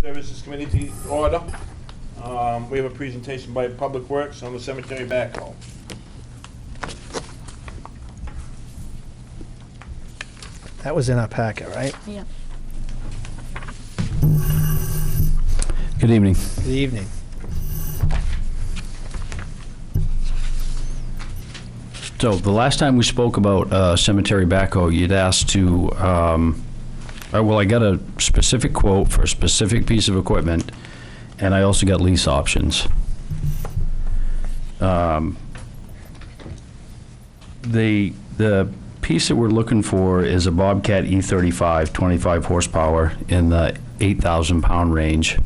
Services Committee to order. We have a presentation by Public Works on the cemetery backhoe. That was in our packet, right? Yeah. Good evening. Good evening. So the last time we spoke about cemetery backhoe, you'd asked to, well, I got a specific quote for a specific piece of equipment, and I also got lease options. The piece that we're looking for is a Bobcat E35, 25 horsepower in the 8,000 pound range.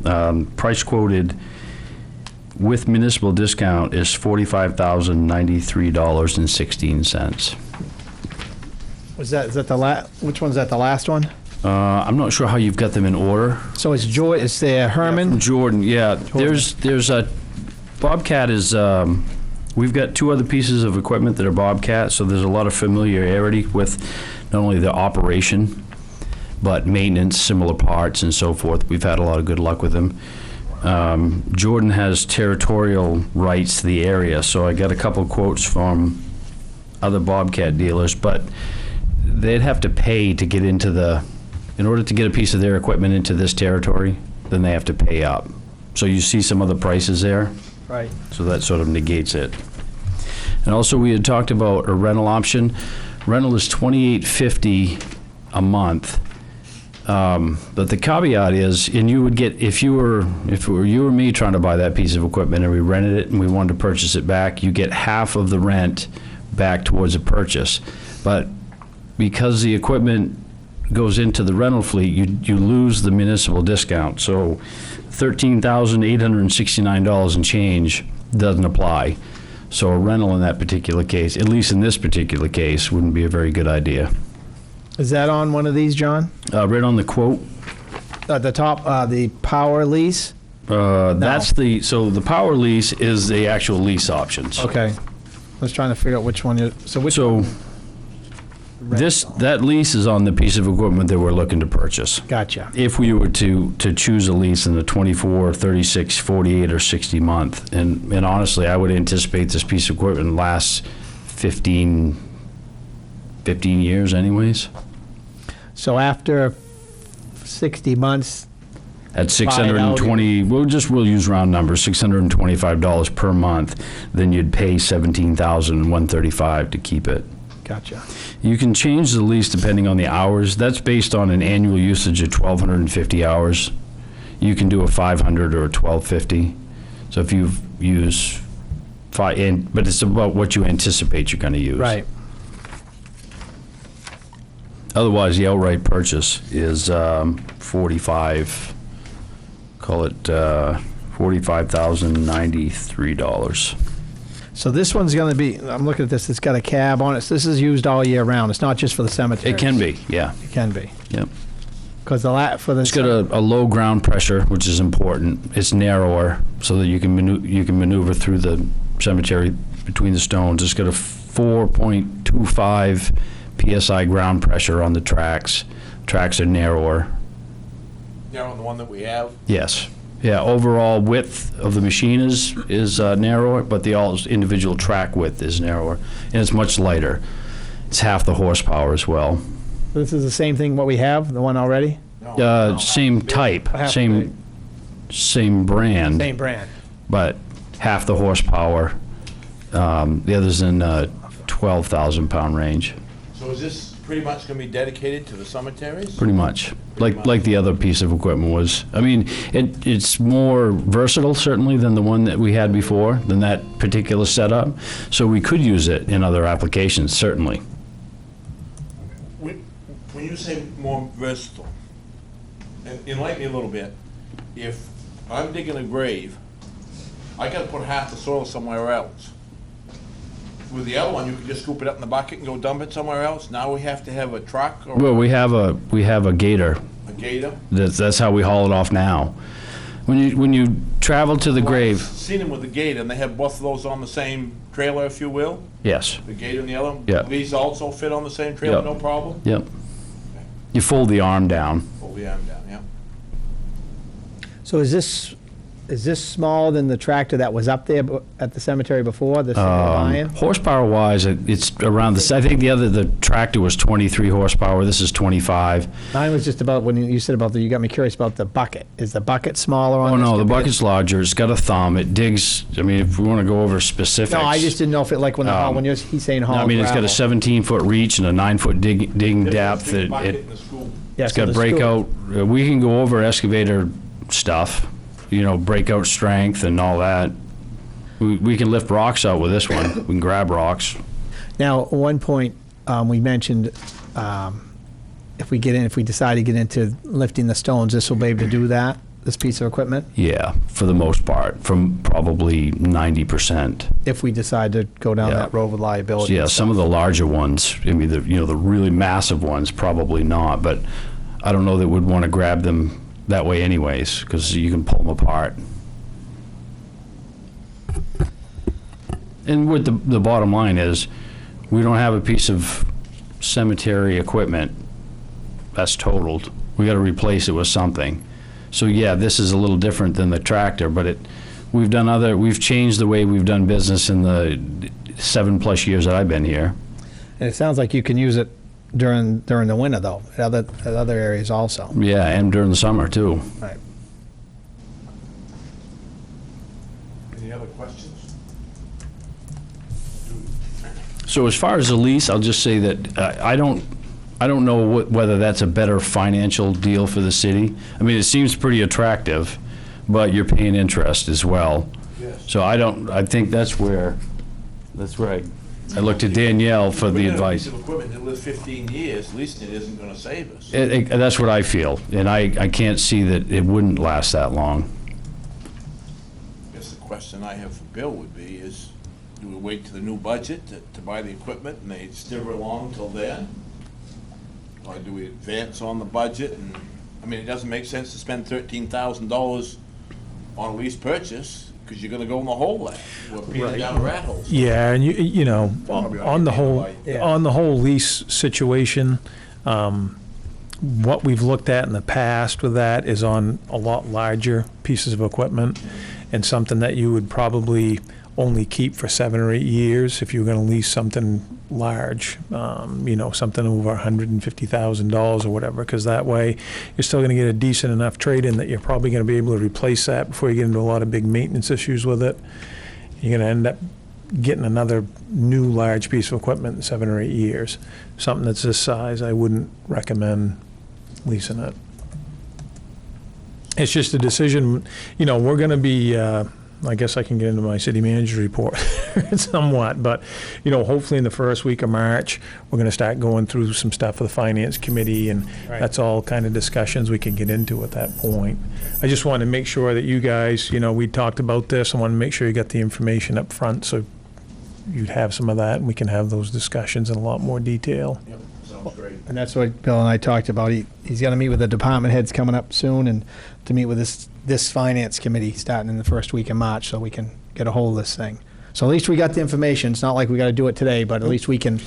Price quoted with municipal discount is $45,093.16. Is that the which one's that, the last one? I'm not sure how you've got them in order. So it's it's the Herman? From Jordan, yeah. There's a, Bobcat is, we've got two other pieces of equipment that are Bobcat, so there's a lot of familiarity with not only the operation, but maintenance, similar parts and so forth. We've had a lot of good luck with them. Jordan has territorial rights to the area, so I got a couple quotes from other Bobcat dealers, but they'd have to pay to get into in order to get a piece of their equipment into this territory, then they have to pay up. So you see some other prices there. Right. So that sort of negates it. And also we had talked about a rental option. Rental is $28.50 a month. But the caveat is, and you would get, if it were you or me trying to buy that piece of equipment and we rented it and we wanted to purchase it back, you get half of the rent back towards a purchase. But because the equipment goes into the rental fleet, you lose the municipal discount. So $13,869 and change doesn't apply. So a rental in that particular case, at least in this particular case, wouldn't be a very good idea. Is that on one of these, John? Right on the quote. At the top, the power lease? That's so the power lease is the actual lease options. Okay. I was trying to figure out which one that lease is on the piece of equipment that we're looking to purchase. Gotcha. If we were to choose a lease in the 24, 36, 48, or 60 month, and honestly, I would anticipate this piece of equipment lasts 15 years anyways. So after 60 months, at 620, we'll use round numbers, $625 per month, then you'd pay $17,135 to keep it. Gotcha. You can change the lease depending on the hours. That's based on an annual usage of 1,250 hours. You can do a 500 or a 1,250. So if you use but it's about what you anticipate you're going to use. Right. Otherwise, the outright purchase is $45,093. So this one's going to be, I'm looking at this, it's got a cab on it. So this is used all year round. It's not just for the cemetery. It can be, yeah. It can be. Yep. Because it's got a low ground pressure, which is important. It's narrower, so that you can maneuver through the cemetery between the stones. It's got a 4.25 PSI ground pressure on the tracks. Tracks are narrower. Yeah, on the one that we have? Yes. Yeah, overall width of the machine is narrower, but the individual track width is narrower, and it's much lighter. It's half the horsepower as well. This is the same thing what we have, the one already? No. Same type, same brand. Same brand. But half the horsepower. The other's in 12,000 pound range. So is this pretty much going to be dedicated to the cemeteries? Pretty much. Like the other piece of equipment was. I mean, it's more versatile, certainly, than the one that we had before, than that particular setup. So we could use it in other applications, certainly. When you say more versatile, enlighten me a little bit. If I'm digging a grave, I got to put half the soil somewhere else. With the other one, you can just scoop it up in the bucket and go dump it somewhere else. Now we have to have a truck or Well, we have a gator. a gator. That's how we haul it off now. When you travel to the grave. I've seen them with the gator, and they have both of those on the same trailer, if you will. Yes. The gator and the other one. Yeah. These also fit on the same trailer, Yep. no problem. Yep. You fold the arm down. Pull the arm down, yeah. So is this smaller than the tractor that was up there at the cemetery before, the single iron? Horsepower-wise, it's around the, I think the tractor was 23 horsepower, this is 25. Mine was just about, when you said about you got me curious about the bucket. Is the bucket smaller on Oh, this? no, the compared- bucket's larger, it's got a thumb, it digs, I mean, if we want to go over specifics. No, I just didn't know if it, like, he's saying haul I mean, it's got a gravel. 17-foot reach and a 9-foot digging depth. Big bucket It- in the school. Yeah, It's so got the scoop- breakout, we can go over excavator stuff, breakout strength and all that. We can lift rocks out with this one, we can grab rocks. Now, at one point, we mentioned if we decide to get into lifting the stones, this will be able to do that, this piece of equipment, Yeah, for the most part, from probably 90%. if we decide to go down Yeah. that road with liability. Yeah, and some of stuff. the larger ones, I mean, the really massive ones, probably not, but I don't know that we'd want to grab them that way anyways, because you can pull them apart. And what the bottom line is, we don't have a piece of cemetery equipment that's totaled. We got to replace it with something. So yeah, this is a little different than the tractor, but we've changed the way we've done business in the 7+ years that I've been here. And it sounds like you can use it during the winter, though, at other areas also. Yeah, and during the summer too. Right. Any other questions? So as far as the lease, I'll just say that I don't know whether that's a better financial deal for the city. I mean, it seems pretty attractive, but you're paying interest as well. Yes. So I think that's where I looked to Danielle for the advice. Piece of equipment that lives 15 years, leasing it isn't gonna save us. That's what I feel, and I can't see that it wouldn't last that long. I guess the question I have for Bill would be is, do we wait to the new budget to buy the equipment and they still along till then? Or do we advance on the budget? And, I mean, it doesn't make sense to spend $13,000 on a lease purchase, because you're gonna go in the hole there. We're peeling down a rat hole. Yeah, and you know, Probably on the whole, Yeah. on the whole lease situation, what we've looked at in the past with that is on a lot larger pieces of equipment, and something that you would probably only keep for 7 or 8 years if you were gonna lease something large, something over $150,000 or whatever, because that way you're still gonna get a decent enough trade-in that you're probably gonna be able to replace that before you get into a lot of big maintenance issues with it. You're gonna end up getting another new large piece of equipment in 7 or 8 years. Something that's this size, I wouldn't recommend leasing it. It's just a decision, we're gonna be, I guess I can get into my city manager report somewhat, but, hopefully in the first week of March, we're gonna start going through some stuff for the finance committee, and Right. that's all kind of discussions we can get into at that point. I just wanted to make sure that you guys, we talked about this, I want to make sure you got the information up front, so you'd have some of that, and we can have those discussions in a lot more detail. Yep, sounds great. And that's what Bill and I talked about. He's going to meet with the department heads coming up soon, and to meet with this finance committee starting in the first week of March, so we can get a hold of this thing. So at least we got the information. It's not like we got to do it today, but at least we can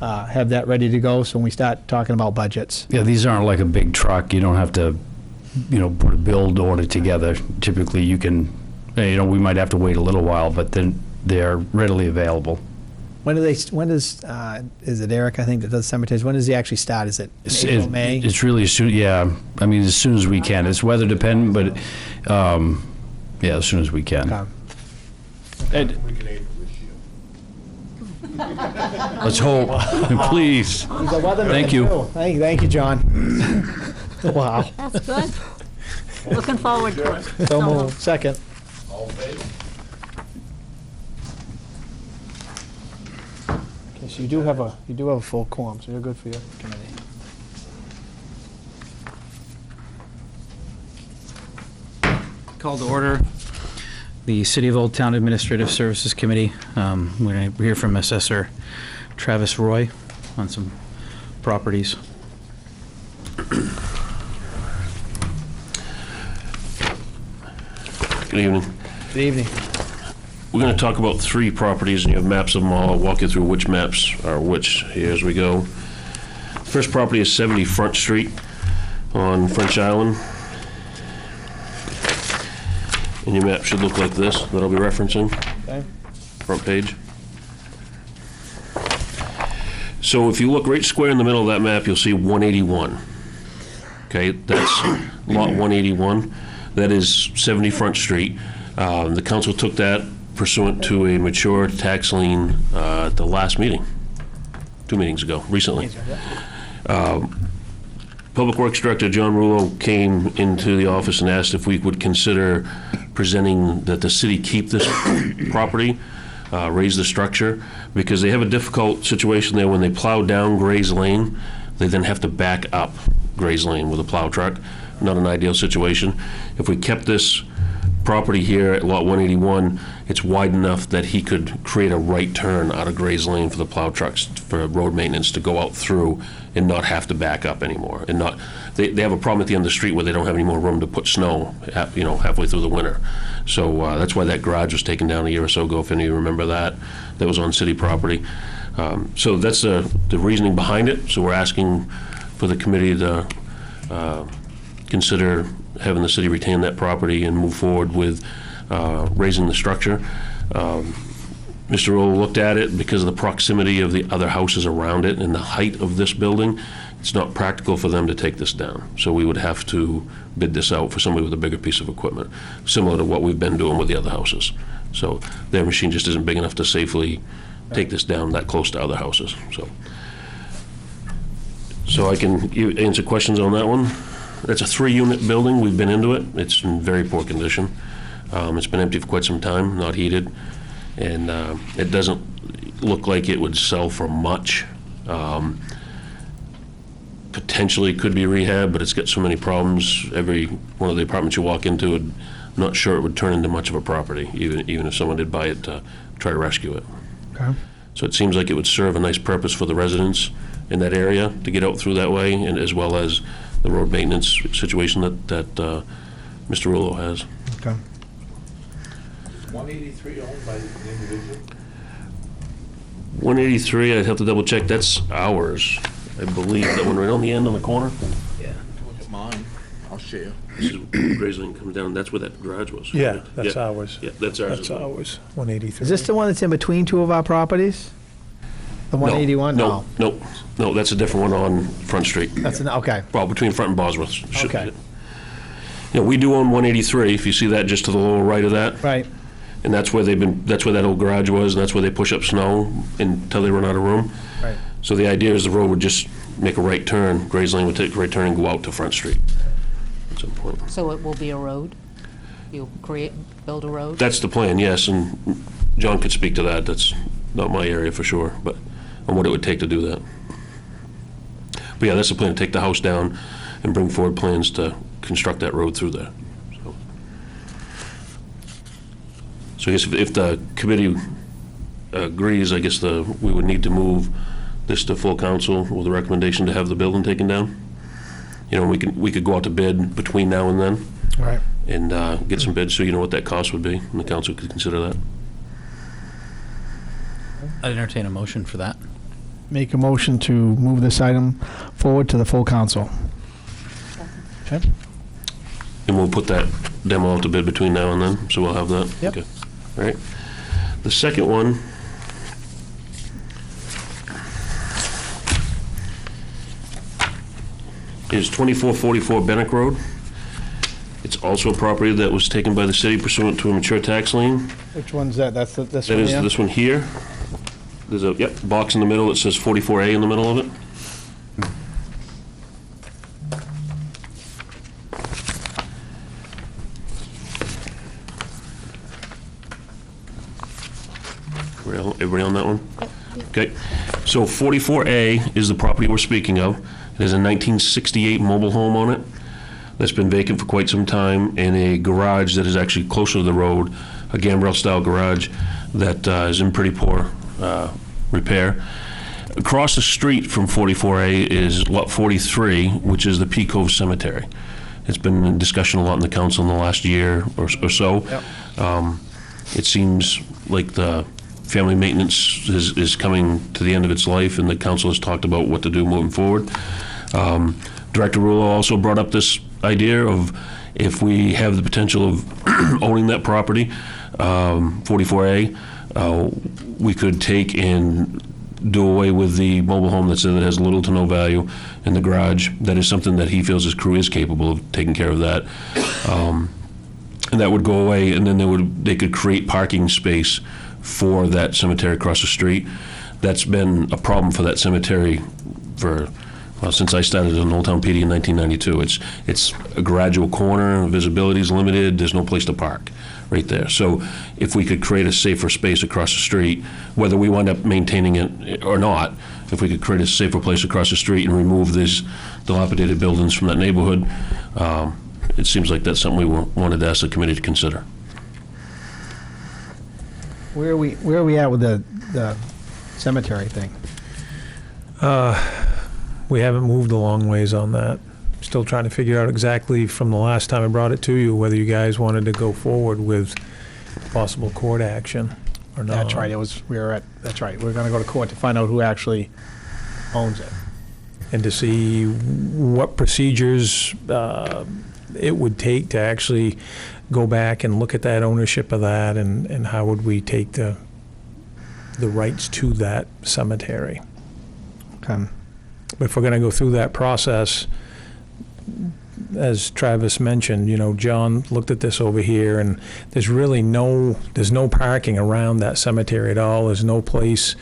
have that ready to go, so when we start talking about budgets. Yeah, these aren't like a big truck. You don't have to, put a build order together. Typically, you can, we might have to wait a little while, but then they're readily available. When is it Eric, I think, that does cemeteries? When does he actually start? Is it April, May? It's really as soon, yeah. I mean, as soon as we can. It's weather dependent, but, yeah, as soon as we can. Okay. And We can April this year. let's hope, please. He's a weatherman, Thank you. too. Thank you, John. Wow. That's good. Looking forward to it. So moved. Second. All in favor? Okay, so you do have a full quorum, so you're good for your committee. Call to order the City of Old Town Administrative Services Committee. We're going to hear from Assessor Travis Roy on some properties. Good evening. Good evening. We're going to talk about 3 properties, and you have maps of them all. I'll walk you through which maps are which here as we go. First property is 70 Front Street on French Island. And your map should look like this, that I'll be referencing, Okay. front page. So if you look right square in the middle of that map, you'll see 181. Okay, that's lot 181. That is 70 Front Street. The council took that pursuant to a mature tax lien at the last meeting, 2 meetings ago, recently. Public Works Director John Rulo came into the office and asked if we would consider presenting that the city keep this property, raise the structure, because they have a difficult situation there when they plow down Gray's Lane. They then have to back up Gray's Lane with a plow truck. Not an ideal situation. If we kept this property here at lot 181, it's wide enough that he could create a right turn out of Gray's Lane for the plow trucks, for road maintenance to go out through and not have to back up anymore. And not, they have a problem at the end of the street where they don't have any more room to put snow, halfway through the winter. So that's why that garage was taken down a year or so ago, if any of you remember that. That was on city property. So that's the reasoning behind it. So we're asking for the committee to consider having the city retain that property and move forward with raising the structure. Mr. Roll looked at it because of the proximity of the other houses around it and the height of this building. It's not practical for them to take this down. So we would have to bid this out for somebody with a bigger piece of equipment, similar to what we've been doing with the other houses. So their machine just isn't big enough to safely take this down that close to other houses. So I can answer questions on that one. That's a 3-unit building. We've been into it. It's in very poor condition. It's been empty for quite some time, not heated, and it doesn't look like it would sell for much. Potentially could be rehab, but it's got so many problems. Every one of the apartments you walk into, I'm not sure it would turn into much of a property, even if someone did buy it to try to rescue it. Okay. So it seems like it would serve a nice purpose for the residents in that area to get out through that way, and as well as the road maintenance situation that Mr. Rulo has. Okay. Is 183 owned by the individual? 183, I'd have to double check, that's ours. I believe that one right on the end on the corner. Yeah. Look at mine. I'll share. This is Gray's Lane comes down, that's where that garage was. Yeah, that's ours. Yeah, that's ours. That's as well. ours, 183. Is this the one that's in between two of our proproperties? The 181? No, that's a different one on Front Street. That's okay. Well, between Front and Bosworth. Okay. Yeah, we do own 183, if you see that just to the lower right of that. Right. And that's where that's where that old garage was, and that's where they push up snow until they run out of room. Right. So the idea is the road would just make a right turn, Gray's Lane would take a right turn and go out to Front Street at some point. So it will be a road? You'll build a road? That's the plan, yes, and John could speak to that. That's not my area for sure, but on what it would take to do that. But yeah, that's the plan, to take the house down and bring forward plans to construct that road through there. So I guess if the committee agrees, I guess we would need to move this to full council with a recommendation to have the building taken down. We could go out to bid between now and then Right. and get some bids so you know what that cost would be, and the council could consider that. I'd entertain a motion for that. Make a motion to move this item forward to the full council. Okay. And we'll put that demo out to bid between now and then, so we'll have that? Yep. Okay. All right. The second one is 2444 Bennock Road. It's also a property that was taken by the city pursuant to a mature tax lien. Which one's that? That's this That one is here? this one here. There's a box in the middle that says 44A in the middle of it. Everybody on that one? Okay. So 44A is the property we're speaking of. It has a 1968 mobile home on it that's been vacant for quite some time, and a garage that is actually closer to the road, a gambrel-style garage that is in pretty poor repair. Across the street from 44A is Lot 43, which is the Pea Cove Cemetery. It's been in discussion a lot in the council in the last year or so. Yep. It seems like the family maintenance is coming to the end of its life, and the council has talked about what to do moving forward. Director Rulo also brought up this idea of if we have the potential of owning that property, 44A, we could take and do away with the mobile home that has little to no value in the garage. That is something that he feels his crew is capable of taking care of that. And that would go away, and then they could create parking space for that cemetery across the street. That's been a problem for that cemetery since I started in Old Town PD in 1992. It's a gradual corner, visibility is limited, there's no place to park right there. So if we could create a safer space across the street, whether we wind up maintaining it or not, if we could create a safer place across the street and remove these dilapidated buildings from that neighborhood, it seems like that's something we wanted to ask the committee to consider. Where are we at with the cemetery thing? We haven't moved a long ways on that. Still trying to figure out exactly from the last time I brought it to you, whether you guys wanted to go forward with possible court action or not. That's right, that's right. We're gonna go to court to find out who actually owns it. And to see what procedures it would take to actually go back and look at that ownership of that, and how would we take the rights to that cemetery. Okay. But if we're gonna go through that process, as Travis mentioned, John looked at this over here, and there's no parking around that cemetery at all. There's no place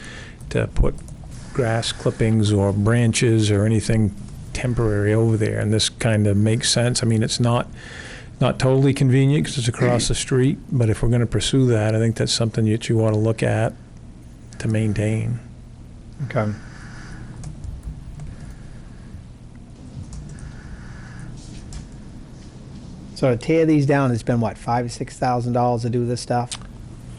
to put grass clippings or branches or anything temporary over there, and this kind of makes sense. I mean, it's not totally convenient because it's across the street, but if we're going to pursue that, I think that's something that you ought to look at to maintain. Okay. So to tear these down, it's been what, $5,000 or $6,000 to do this stuff?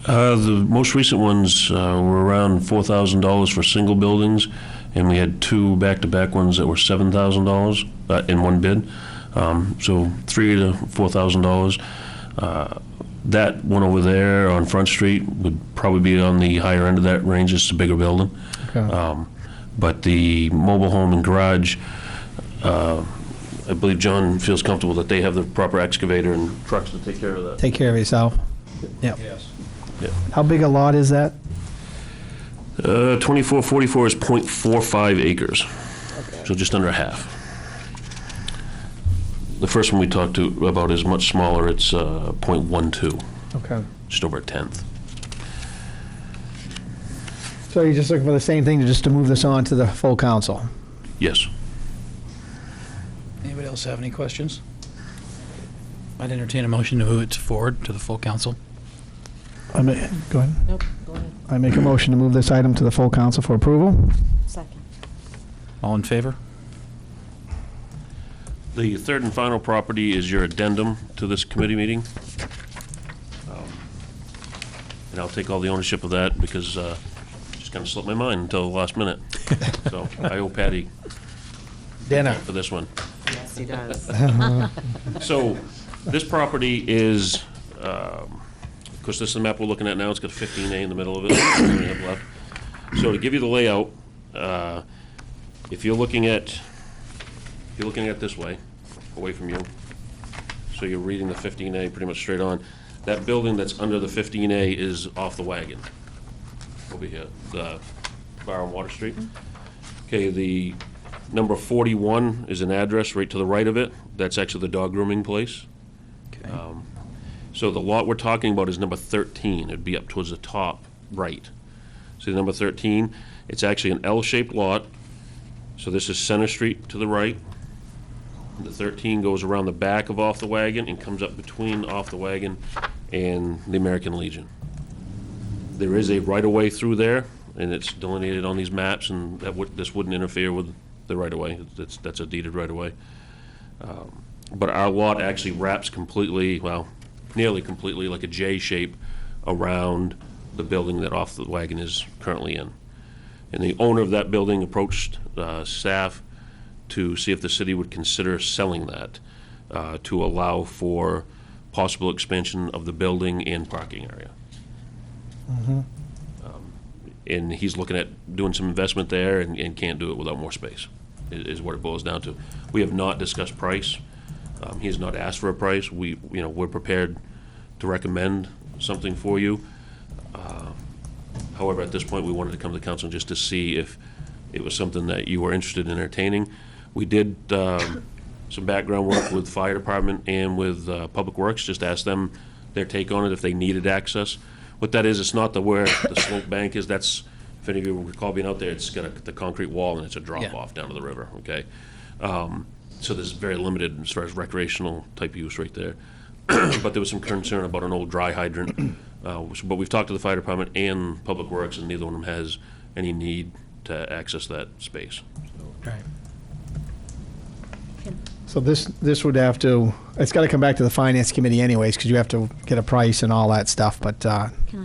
The most recent ones were around $4,000 for single buildings, and we had two back-to-back ones that were $7,000 in one bid. So $3,000 to $4,000. That one over there on Front Street would probably be on the higher end of that range. It's a bigger building. Okay. But the mobile home and garage, I believe John feels comfortable that they have the proper excavator and trucks to take care of that. Take care of yourself. Yep. Yes. Yeah. How big a lot is that? 2444 is 0.45 acres, so just under half. The first one we talked about is much smaller. It's 0.12, Okay. just over a tenth. So you're just looking for the same thing, just to move this on to the full council? Yes. Anybody else have any questions? I'd entertain a motion to move it forward to the full council. Go ahead. Nope, go ahead. I make a motion to move this item to the full council for approval. Second. All in favor? The third and final property is your addendum to this committee meeting. And I'll take all the ownership of that because it just kind of slipped my mind until the last minute. So I owe Patty Dinner. for this one. Yes, he does. So this property is, of course, this is the map we're looking at now. It's got 15A in the middle of it. That's what we have left. So to give you the layout, if you're looking at this way, away from you, so you're reading the 15A pretty much straight on, that building that's under the 15A is off the wagon, over here, the bar on Water Street. Okay, the number 41 is an address right to the right of it. That's actually the dog grooming place. Okay. So the lot we're talking about is number 13. It'd be up towards the top right. See the number 13? It's actually an L-shaped lot. So this is Center Street to the right. The 13 goes around the back of Off the Wagon and comes up between Off the Wagon and the American Legion. There is a right-of-way through there, and it's delineated on these maps, and this wouldn't interfere with the right-of-way. That's a deeded right-of-way. But our lot actually wraps completely, well, nearly completely, like a J shape around the building that Off the Wagon is currently in. And the owner of that building approached staff to see if the city would consider selling that to allow for possible expansion of the building and parking area. And he's looking at doing some investment there and can't do it without more space, is what it boils down to. We have not discussed price. He has not asked for a price. We're prepared to recommend something for you. However, at this point, we wanted to come to council just to see if it was something that you were interested in entertaining. We did some background work with fire department and with Public Works, just asked them their take on it if they needed access. What that is, it's not where the slope bank is. That's, if any of you recall being out there, it's got the concrete wall and it's a drop off down to the river. Okay, so there's very limited as far as recreational type use right there. But there was some concern about an old dry hydrant. But we've talked to the fire department and Public Works, and neither one of them has any need to access that space. Right. So this would have to, it's got to come back to the finance committee anyways, because you have to get a price and all that stuff, but, Can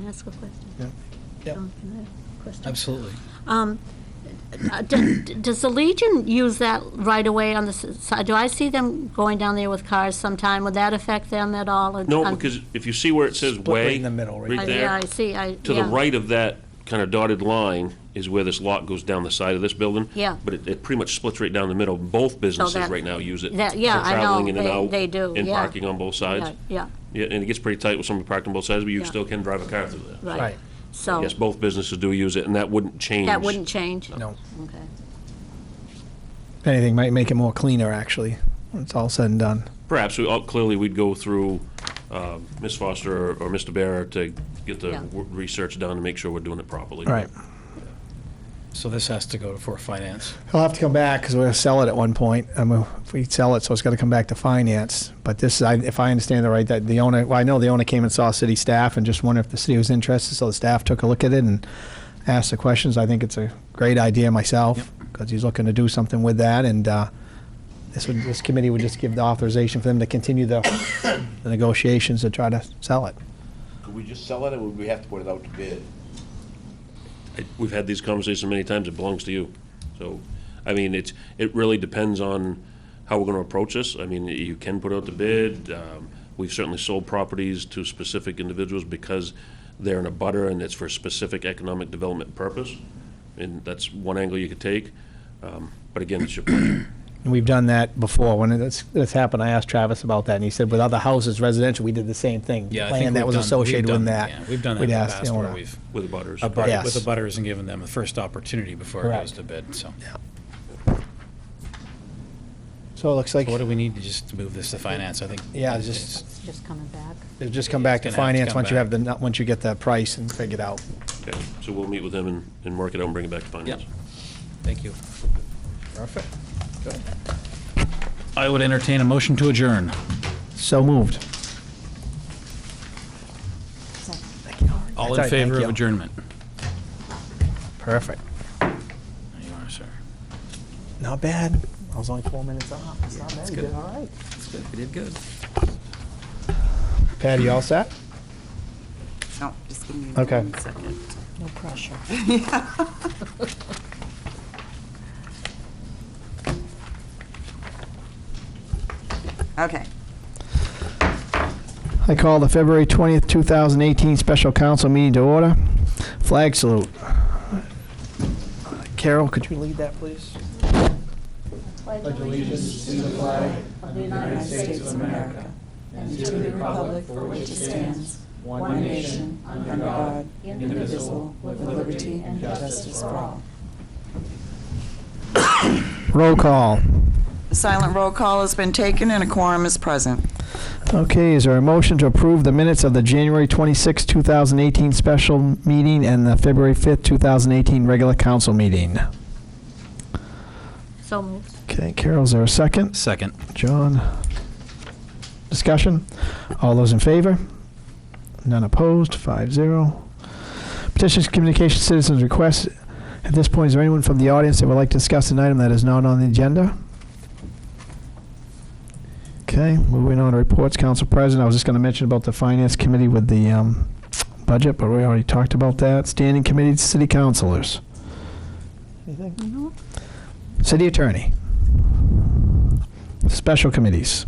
I ask a question? Yeah. Yeah. Can I ask a question? Absolutely. Does the Legion use that right away on the side? Do I see them going down there with cars sometime? Would that affect them at all? Or- No, because if you see where it says Split way, right in the middle, right right there. Yeah, there, I see, to the right of that kind of dotted line is where this lot goes down the side of this building. Yeah. But it pretty much splits right down the middle. Both businesses that- right now use it. that- yeah, for I know. traveling in and They- out they do, and yeah. parking on both sides. Yeah, Yeah, and it gets pretty tight with somebody parked on both sides, but you Yeah. still can drive a car through there. right. Right. So, Yes, both businesses do use it, and that wouldn't change. that wouldn't change? No. Okay. If anything, might make it more cleaner, actually, when it's all said and done. Perhaps, clearly, we'd go through Ms. Foster or Mr. Barra to get the Yeah. research done and make sure we're doing it properly. Right. So this has to go for finance. He'll have to come back, because we're going to sell it at one point. If we sell it, so it's got to come back to finance. But this, if I understand it right, that the owner, well, I know the owner came and saw city staff and just wondered if the city was interested, so the staff took a look at it and asked the questions. I think it's a great idea myself, because he's looking to do something with that, and this committee would just give the authorization for them to continue the negotiations to try to sell it. Could we just sell it, or would we have to put it out to bid? We've had these conversations many times, it belongs to you. So, I mean, it really depends on how we're gonna approach this. I mean, you can put out the bid. We've certainly sold properties to specific individuals because they're in a butter and it's for a specific economic development purpose. And that's one angle you could take. But again, it's your pleasure. And we've done that before. When it's happened, I asked Travis about that, and he said with other houses, residential, we did the same thing. Yeah, I Land think that we've was done- associated we've with done- that. Yeah, we've done that We'd in the ask the past where owner. we've With the butters. abutted Yes. with the butters and given them the first opportunity before it goes Correct. to bid, so. So it looks like, What do we need to just move this to finance? I think. yeah, it's just, It's just coming back. it'll just come back to It's gonna have to finance come once you back. have once you get the price and figured out. Okay, so we'll meet with them and work it out and bring it back to finance. Yep. Thank you. Perfect. I would entertain a motion to adjourn. So moved. All Sorry, in favor thank of you. adjournment? Perfect. There you are, sir. Not bad. I was only 4 minutes off. It's not bad. You good. did all right. That's good. We did good. Patty, you all set? No, just give me Okay. 1 second. No pressure. Okay. I call the February 20th, 2018 special council meeting to order. Flag salute. Carol, could you lead that, please? Pledge allegiance to the flag of the United States of America and to the republic for which it stands, one nation, under God, indivisible, with liberty and justice for all. Roll call. The silent roll call has been taken and a quorum is present. Okay, is there a motion to approve the minutes of the January 26, 2018 special meeting and the February 5th, 2018 regular council meeting? So moved. Okay, Carol, is there a second? Second. John? Discussion? All those in favor? None opposed, 5-0. Petitions, communication, citizens' requests. At this point, is there anyone from the audience that would like to discuss an item that is not on the agenda? Okay, moving on to reports. Council President, I was just going to mention about the Finance Committee with the budget, but we already talked about that. Standing committees, city councilors. Anything? City Attorney. Special committees.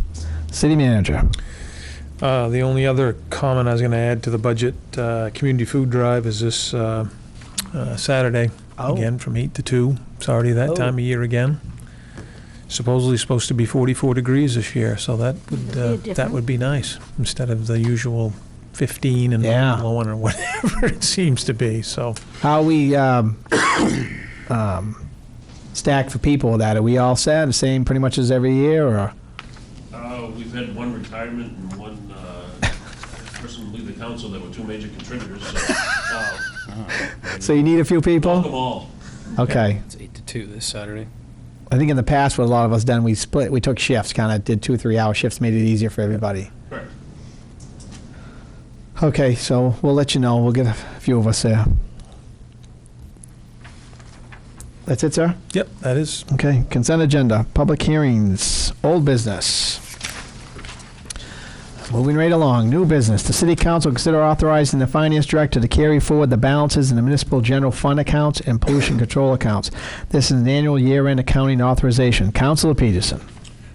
City Manager. The only other comment I was going to add to the budget, community food drive is this Saturday, Oh. again, from 8 to 2. It's already that Oh. time of year again. supposedly supposed to be 44 degrees this year, so that That'd be that would be nice, instead of the usual 15 and Yeah. blowing or whatever it seems to be, so. How are we stacked for people with that? Are we all set, the same pretty much as every year, or? We've had one retirement and one person leave the council that were two major contributors, so So you need a few people? welcome all. Okay. It's 8 to 2 this Saturday. I think in the past, what a lot of us done, we took shifts, kind of did 2 or 3 hour shifts, made it easier for everybody. Correct. Okay, so we'll let you know. We'll get a few of us there. That's it, sir? Yep, that is. Okay, consent agenda, public hearings, old business. Moving right along, new business. The city council consider authorizing the finance director to carry forward the balances in the municipal general fund accounts and pollution control accounts. This is an annual year-end accounting authorization. Councilor Peterson.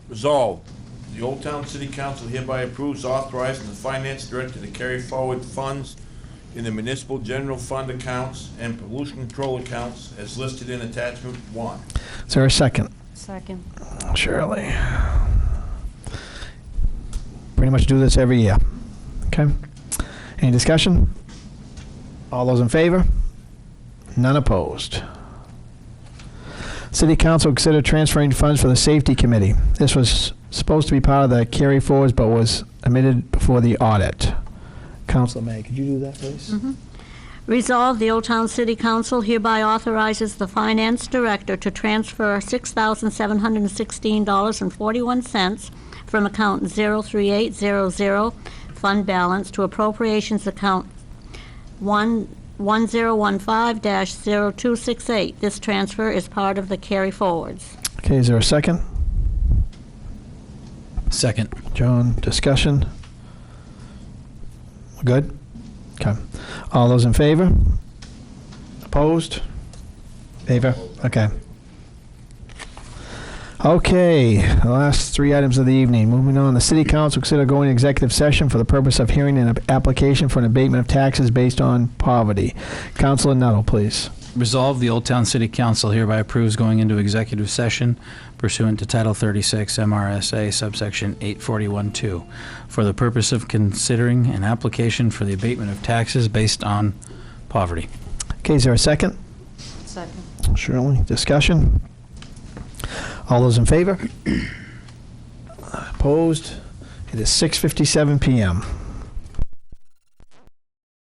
Resolved, the Old Town City Council hereby approves authorizing the finance director to carry forward funds in the municipal general fund accounts and pollution control accounts as listed in attachment 1. Is there a second? Second. Shirley. Pretty much do this every year. Okay. Any discussion? All those in favor? None opposed. City Council consider transferring funds for the Safety Committee. This was supposed to be part of the carry forwards, but was omitted before the audit. Councilor May, could you do that, please? Resolved, the Old Town City Council hereby authorizes the finance director to transfer $6,716.41 from account 03800 fund balance to appropriations account 1015-0268. This transfer is part of the carry forwards. Okay, is there a second? Second. John, discussion? Good? Okay. All those in favor? Opposed? Favor? Okay. Okay, the last 3 items of the evening. Moving on, the City Council consider going to executive session for the purpose of hearing an application for an abatement of taxes based on poverty. Councilor Nuttall, please. Resolved, the Old Town City Council hereby approves going into executive session pursuant to Title 36 MRSA subsection 841-2 for the purpose of considering an application for the abatement of taxes based on poverty. Okay, is there a second? Second. Shirley, discussion? All those in favor? Opposed? It is 6:57 PM.